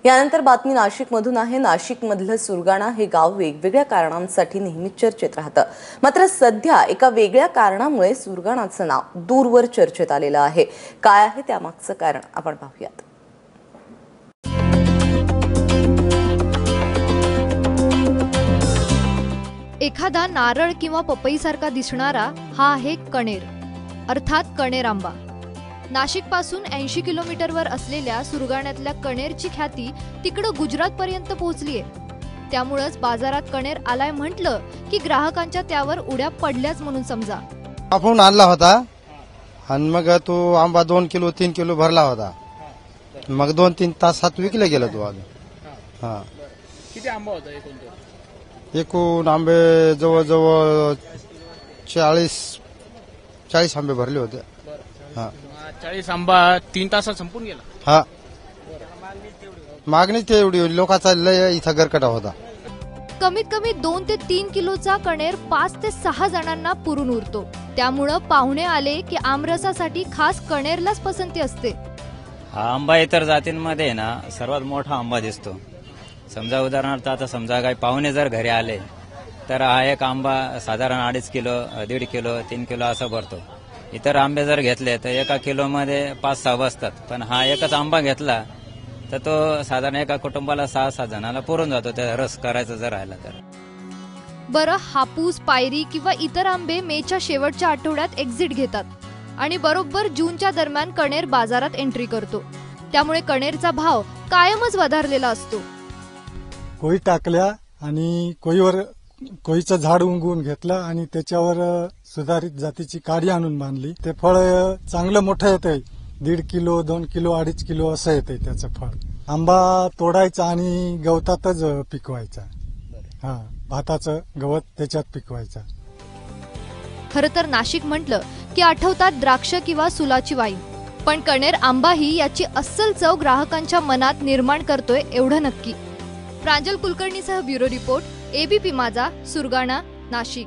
यानंतर बातमी नाशिकमधून आहे। नाशिकमधलं सुरगाणा हे गाव वेगवेगळ्या कारणांसाठी नेहमीच चर्चेत राहतं। मात्र सध्या एका वेगळ्या कारणामुळे सुरगाणाचं नाव दूरवर चर्चेत आलेलं आहे। काय आहे त्यामागचं कारण आपण पाहूयात। एखादा नारळ किंवा पपईसारखा दिसणारा हा आहे कणेर, अर्थात कणेर आंबा। नाशिकपासून 80 किलोमीटरवर असलेल्या सुरगाण्यातल्या कणेरची ख्याती तिकडे गुजरातपर्यंत पोहोचलीये। त्यामुळेच बाजारात कणेर आलाय म्हटलं की ग्राहकांच्या त्यावर उड्या पडल्याच म्हणून समजा। आपण आणला होता आणि मग तो आंबा 2 किलो 3 किलो भरला होता। मग 2-3 तासात विकला गेला तो आज। हां, किती आंबा होता एकूण आंबे जवळजवळ 40 आंबे भरले होते। हां, 40 आंबा 3 तासात संपून गेला। हां, मागणी तेवढी, लोकांचा लय इथं गरकटा होता। कमीत कमी 2 ते 3 किलोचा कणेर 5 ते 6 जणांना पुरून उरतो। त्यामुळे पाहुणे आले की आमरसासाठी खास कणेरलाच पसंती असते। हा आंबा इतर जातींमध्ये ना सर्वात मोठा आंबा दिसतो। समजा उदाहरणार्थ आता समजा काही पाहुणे जर घरी आले तर हा एक आंबा साधारण 2.5 किलो 1.5 किलो 3 किलो असा भरतो। इतर आंबे जर घेतले तर 1 किलोमध्ये 5-6 बसतात, पण हा एकच आंबा घेतला तर तो साधारण एका कुटुंबाला 6-7 जणांना पुरून जातो त्या रस करायचा जर राहिला तर। बरं, हापूस, पायरी किंवा इतर आंबे मेच्या शेवटच्या आठवड्यात एक्झिट घेतात आणि बरोबर जूनच्या दरम्यान कणेर बाजारात एंट्री करतो। त्यामुळे कणेरचा भाव कायमच वधारलेला असतो। कोई टाकल्या आणि कोईचं झाड उंगवून घेतलं आणि त्याच्यावर सुधारित जातीची काडी आणून बांधली। ते फळ चांगलं मोठं येतंय, 1.5 किलो 2 किलो 2.5 किलो असं येतंय त्याचं फळ। आंबा तोडायचा आणि गवतातच पिकवायचा। हा, भाताचं गवत त्याच्यात पिकवायचा। खरं तर नाशिक म्हटलं की आठवतात द्राक्ष किंवा सुलाची वाईन, पण कणेर आंबाही याची अस्सल चव ग्राहकांच्या मनात निर्माण करतोय एवढं नक्की। प्रांजल कुलकर्णीसह ब्युरो रिपोर्ट, एबीपी माझा, सुरगाणा, नाशिक।